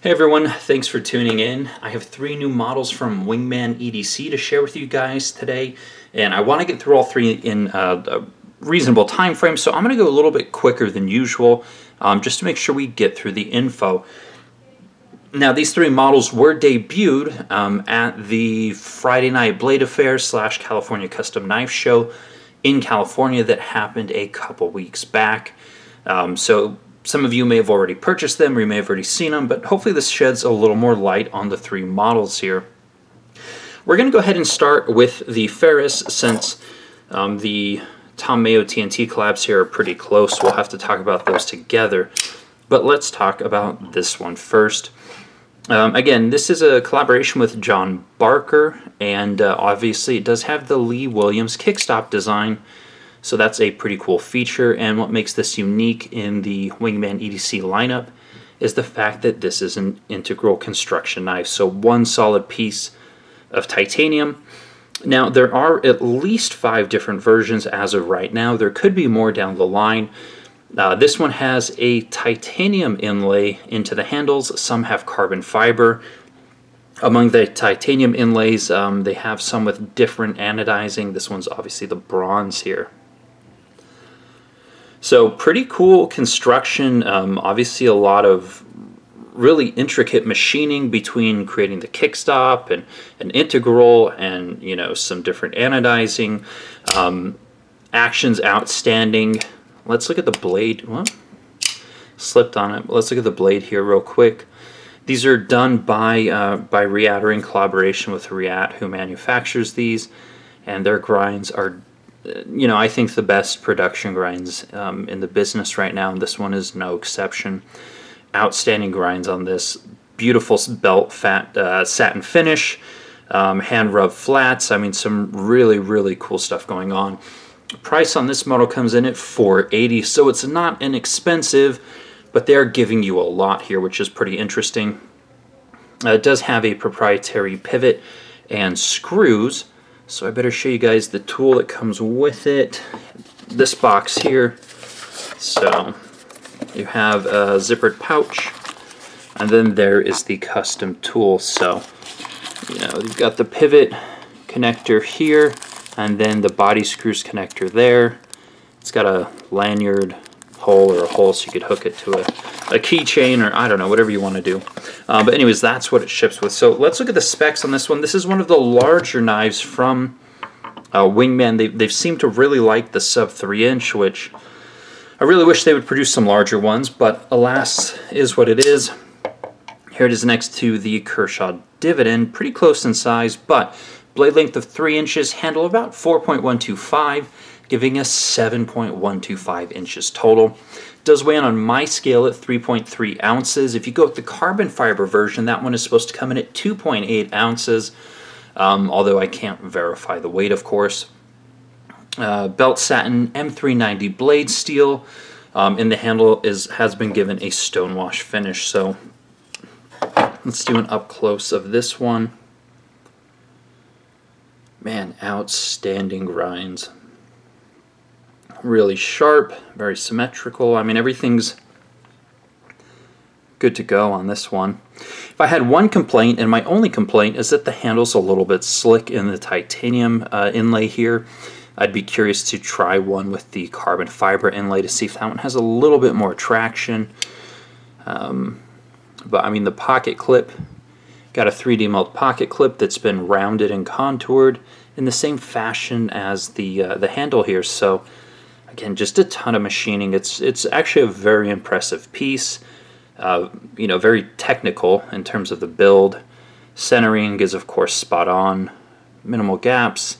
Hey everyone, thanks for tuning in. I have 3 new models from Wingman EDC to share with you guys today, and I want to get through all 3 in a reasonable time frame, so I'm going to go a little bit quicker than usual just to make sure we get through the info. Now, these 3 models were debuted at the Friday Night Blade Affair / California Custom Knife Show in California that happened a couple weeks back. So some of you may have already purchased them or you may have already seen them, but hopefully this sheds a little more light on the 3 models here. We're going to go ahead and start with the Ferrous since the Mayo Tnt collabs here are pretty close. We'll have to talk about those together. But let's talk about this one first. Again, this is a collaboration with John Barker, and obviously it does have the Lee Williams kickstop design. So that's a pretty cool feature, and what makes this unique in the Wingman EDC lineup is the fact that this is an integral construction knife. So one solid piece of titanium. Now there are at least 5 different versions as of right now. There could be more down the line. This one has a titanium inlay into the handles. Some have carbon fiber. Among the titanium inlays, they have some with different anodizing. This one's obviously the bronze here. So pretty cool construction, obviously a lot of really intricate machining between creating the kickstop and an integral and, you know, some different anodizing. Action's outstanding. Let's look at the blade. Well, slipped on it. Let's look at the blade here real quick. These are done by Riat, or in collaboration with Riat, who manufactures these, and their grinds are, you know, I think the best production grinds in the business right now, and this one is no exception. Outstanding grinds on this. Beautiful belt satin finish, hand rub flats. I mean, some really cool stuff going on. Price on this model comes in at $480, so it's not inexpensive, but they're giving you a lot here, which is pretty interesting. It does have a proprietary pivot and screws, so I better show you guys the tool that comes with it. This box here. So you have a zippered pouch, and then there is the custom tool. So, you know, you've got the pivot connector here, and then the body screws connector there. It's got a lanyard hole or a hole so you could hook it to a keychain, or I don't know, whatever you want to do. But anyways, that's what it ships with. So let's look at the specs on this one. This is one of the larger knives from Wingman. They've seemed to really like the sub 3-inch, which I really wish they would produce some larger ones, but alas is what it is. Here it is next to the Kershaw Dividend, pretty close in size, but blade length of 3 inches, handle about 4.125, giving us 7.125 inches total. Does weigh in on my scale at 3.3 ounces. If you go with the carbon fiber version, that one is supposed to come in at 2.8 ounces, although I can't verify the weight, of course. Belt satin M390 blade steel, and the handle has been given a stonewash finish. So let's do an up close of this one. Man, outstanding grinds. Really sharp, very symmetrical. I mean, everything's good to go on this one. If I had one complaint, and my only complaint, is that the handle's a little bit slick in the titanium inlay here. I'd be curious to try one with the carbon fiber inlay to see if that one has a little bit more traction. But I mean, the pocket clip, got a 3D melt pocket clip that's been rounded and contoured in the same fashion as the handle here. So again, just a ton of machining. It's actually a very impressive piece. You know, very technical in terms of the build. Centering is of course spot on. Minimal gaps.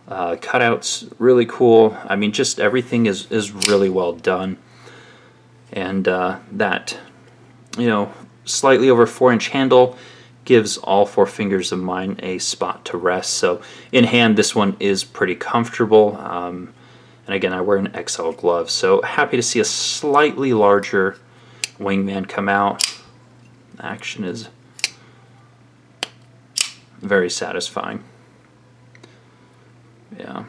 Cutouts really cool. I mean, just everything is really well done. And that, you know, slightly over 4-inch handle gives all 4 fingers of mine a spot to rest. So in hand, this one is pretty comfortable. And again, I wear an XL glove, so happy to see a slightly larger Wingman come out. Action is very satisfying. Yeah.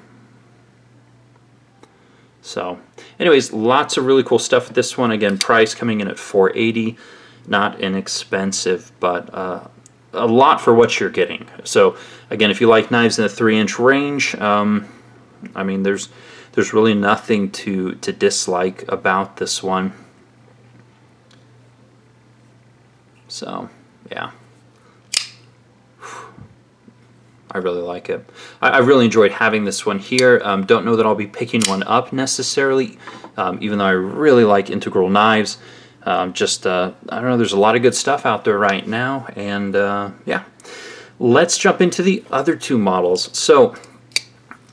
So anyways, lots of really cool stuff with this one. Again, price coming in at $480. not inexpensive, but a lot for what you're getting. So again, if you like knives in the 3-inch range, I mean, there's really nothing to dislike about this one. So yeah, I really like it. I really enjoyed having this one here. Don't know that I'll be picking one up necessarily, even though I really like integral knives. I don't know, there's a lot of good stuff out there right now, and yeah. Let's jump into the other two models. So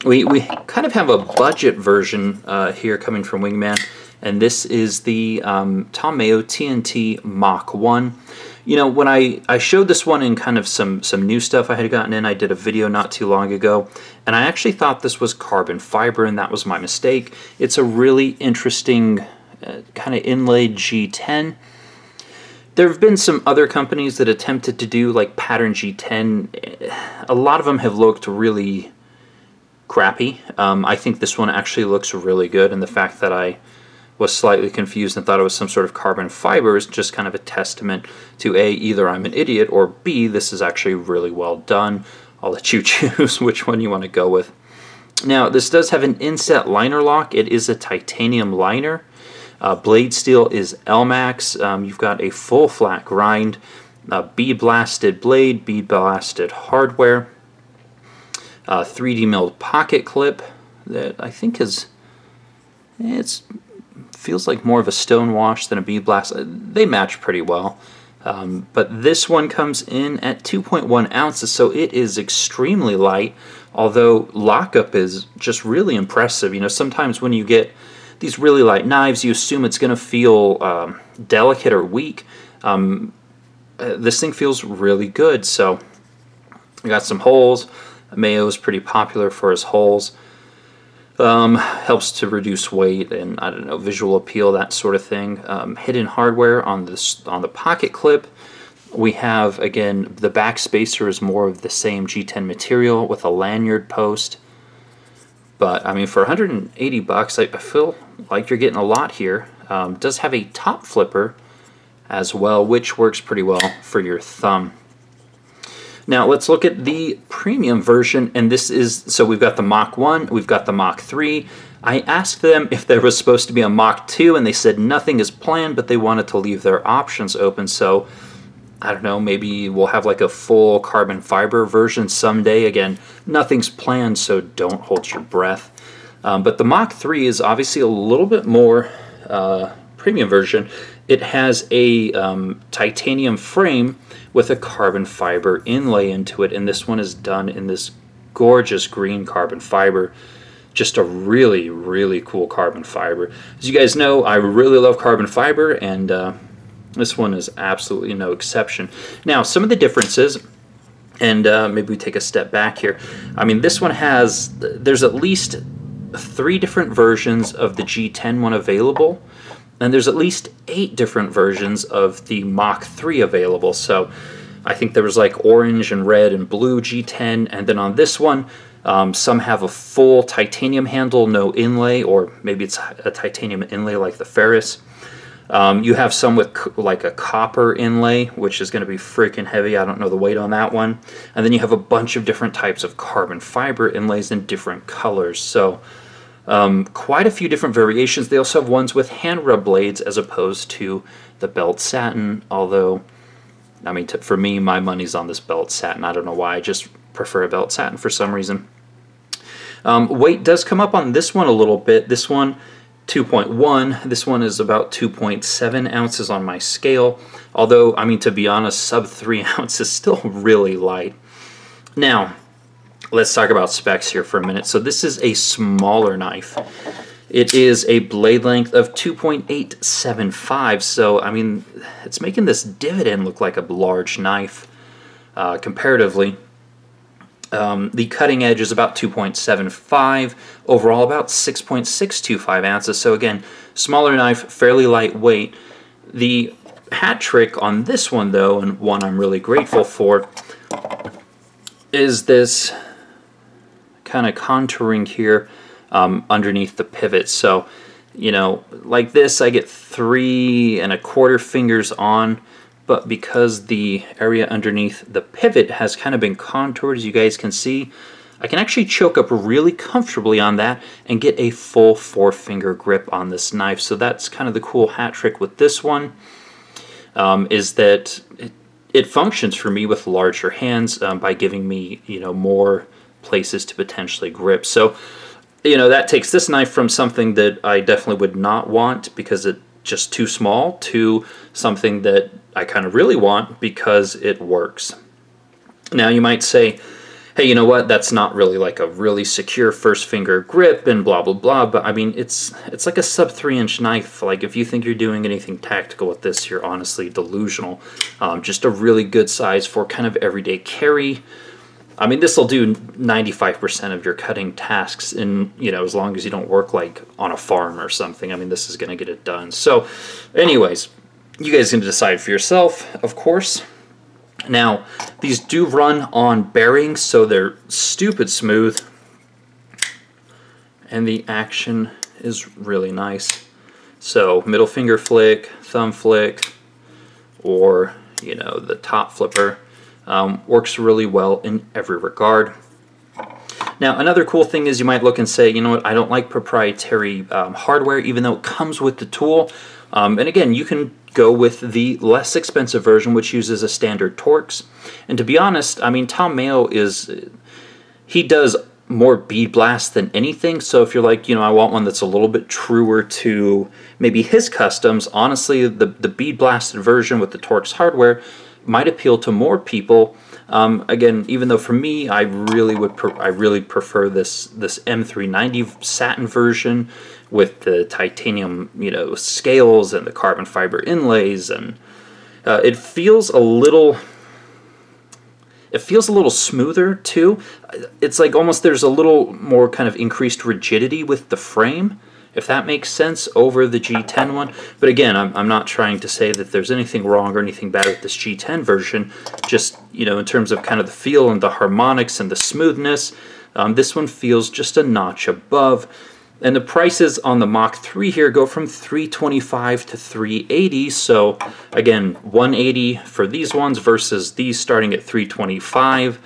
we kind of have a budget version here coming from Wingman, and this is the Mayo Tnt Mach 1. You know, when I showed this one in kind of some new stuff I had gotten in, I did a video not too long ago, and I actually thought this was carbon fiber, and that was my mistake. It's a really interesting kind of inlaid G10. There have been some other companies that attempted to do like pattern G10. A lot of them have looked really crappy. I think this one actually looks really good, and the fact that I was slightly confused and thought it was some sort of carbon fiber is just kind of a testament to A, either I'm an idiot, or B, this is actually really well done. I'll let you choose which one you want to go with. Now, this does have an inset liner lock. It is a titanium liner. Blade steel is LMAX. You've got a full flat grind, bead blasted blade, bead blasted hardware, 3D milled pocket clip that I think feels like more of a stone wash than a bead blast. They match pretty well. But this one comes in at 2.1 ounces, so it is extremely light, although lockup is just really impressive. You know, sometimes when you get these really light knives, you assume it's going to feel delicate or weak. This thing feels really good. So we got some holes. Mayo is pretty popular for his holes. Helps to reduce weight and, I don't know, visual appeal, that sort of thing. Hidden hardware on the pocket clip. We have, again, the back spacer is more of the same G10 material with a lanyard post. But, I mean, for 180 bucks, I feel like you're getting a lot here. Does have a top flipper as well, which works pretty well for your thumb. Now, let's look at the premium version, and this is, so we've got the Mach 1, we've got the Mach 3. I asked them if there was supposed to be a Mach 2, and they said nothing is planned, but they wanted to leave their options open, so I don't know, maybe we'll have like a full carbon fiber version someday. Again, nothing's planned, so don't hold your breath. But the Mach 3 is obviously a little bit more premium version. It has a titanium frame with a carbon fiber inlay into it, and this one is done in this gorgeous green carbon fiber. Just a really, really cool carbon fiber. As you guys know, I really love carbon fiber, and this one is absolutely no exception. Now, some of the differences, and maybe we take a step back here. I mean, this one there's at least 3 different versions of the G10 one available, and there's at least 8 different versions of the Mach 3 available. So I think there was like orange and red and blue G10, and then on this one, some have a full titanium handle, no inlay, or maybe it's a titanium inlay like the Ferrous. You have some with like a copper inlay, which is going to be freaking heavy. I don't know the weight on that one. And then you have a bunch of different types of carbon fiber inlays in different colors. So quite a few different variations. They also have ones with hand rub blades as opposed to the belt satin, although, I mean, for me, my money's on this belt satin. I don't know why. I just prefer a belt satin for some reason. Weight does come up on this one a little bit. This one, 2.1. This one is about 2.7 ounces on my scale. Although, I mean, to be honest, sub 3 ounces is still really light. Now, let's talk about specs here for a minute. So this is a smaller knife. It is a blade length of 2.875. So, I mean, it's making this dividend look like a large knife comparatively. The cutting edge is about 2.75, overall about 6.625 ounces. So again, smaller knife, fairly lightweight. The hat trick on this one though, and one I'm really grateful for, is this kind of contouring here underneath the pivot. So, you know, like this, I get 3 1/4 fingers on but because the area underneath the pivot has kind of been contoured, as you guys can see, I can actually choke up really comfortably on that and get a full 4-finger grip on this knife. So that's kind of the cool hat trick with this one, is that it functions for me with larger hands by giving me, you know, more places to potentially grip. So, you know, that takes this knife from something that I definitely would not want because it's just too small to something that I kind of really want because it works. Now you might say, hey, you know what, that's not really like a really secure first finger grip and blah, blah, blah, but I mean, it's like a sub 3-inch knife. Like, if you think you're doing anything tactical with this, you're honestly delusional. Just a really good size for kind of everyday carry. I mean, this will do 95% of your cutting tasks in, you know, as long as you don't work like on a farm or something. I mean, this is going to get it done. So anyways, you guys can decide for yourself, of course. Now, these do run on bearings, so they're stupid smooth, and the action is really nice. So middle finger flick, thumb flick, or, you know, the top flipper works really well in every regard. Now, another cool thing is you might look and say, you know what, I don't like proprietary hardware, even though it comes with the tool. And again, you can go with the less expensive version, which uses a standard Torx. And to be honest, I mean, Tom Mayo he does more bead blast than anything. So if you're like, you know, I want one that's a little bit truer to maybe his customs, honestly, the bead blasted version with the Torx hardware might appeal to more people. Again, even though for me, I really prefer this M390 satin version with the titanium, you know, scales and the carbon fiber inlays, and it feels a little smoother too. It's like almost there's a little more kind of increased rigidity with the frame, if that makes sense, over the G10 one. But again, I'm not trying to say that there's anything wrong or anything bad with this G10 version. Just, you know, in terms of kind of the feel and the harmonics and the smoothness, this one feels just a notch above. And the prices on the Mach 3 here go from $325 to $380. So again, $180 for these ones versus these starting at $325.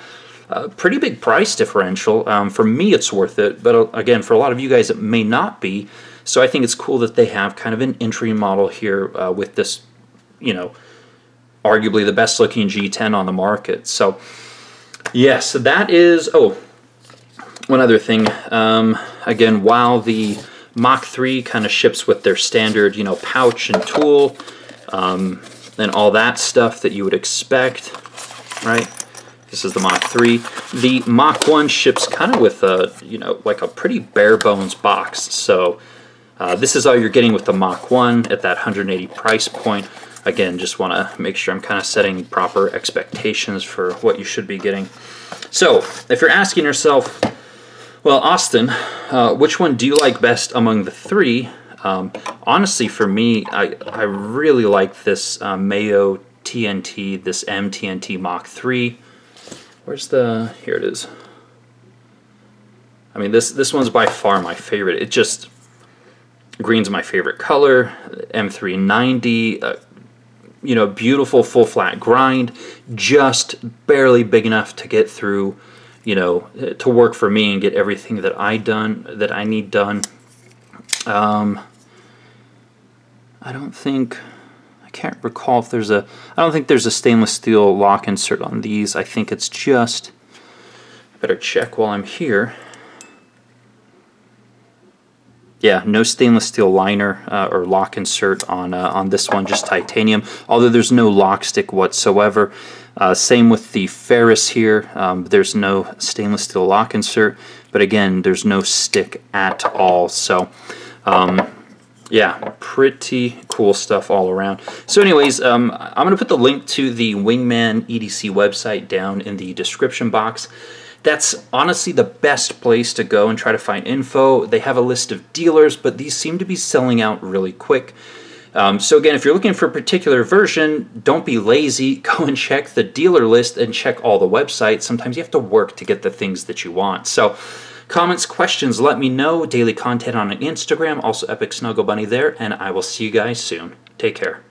Pretty big price differential. For me, it's worth it, but again, for a lot of you guys, it may not be. So I think it's cool that they have kind of an entry model here with this, you know, arguably the best looking G10 on the market. So yes, that is, oh, one other thing. Again, while the Mach 3 kind of ships with their standard, you know, pouch and tool and all that stuff that you would expect, right? This is the Mach 3. The Mach 1 ships kind of with a, you know, like a pretty bare bones box. So this is all you're getting with the Mach 1 at that 180 price point. Again, just want to make sure I'm kind of setting proper expectations for what you should be getting. So if you're asking yourself, well, Austin, which one do you like best among the three? Honestly, for me, I really like this Mayo TNT, this MTNT Mach 3. Where's the, here it is. I mean, this one's by far my favorite. It just, green's my favorite color. M390, you know, beautiful full flat grind, just barely big enough to get through, you know, to work for me and get everything that I need done. I can't recall if there's I don't think there's a stainless steel lock insert on these. I think it's just, I better check while I'm here. Yeah, no stainless steel liner or lock insert on this one, just titanium, although there's no lock stick whatsoever. Same with the Ferrous here. There's no stainless steel lock insert, but again, there's no stick at all. So yeah, pretty cool stuff all around. So anyways, I'm going to put the link to the Wingman EDC website down in the description box. That's honestly the best place to go and try to find info. They have a list of dealers, but these seem to be selling out really quick. So again, if you're looking for a particular version, don't be lazy. Go and check the dealer list and check all the websites. Sometimes you have to work to get the things that you want. So comments, questions, let me know. Daily content on Instagram, also EpicSnuggleBunny there, and I will see you guys soon. Take care.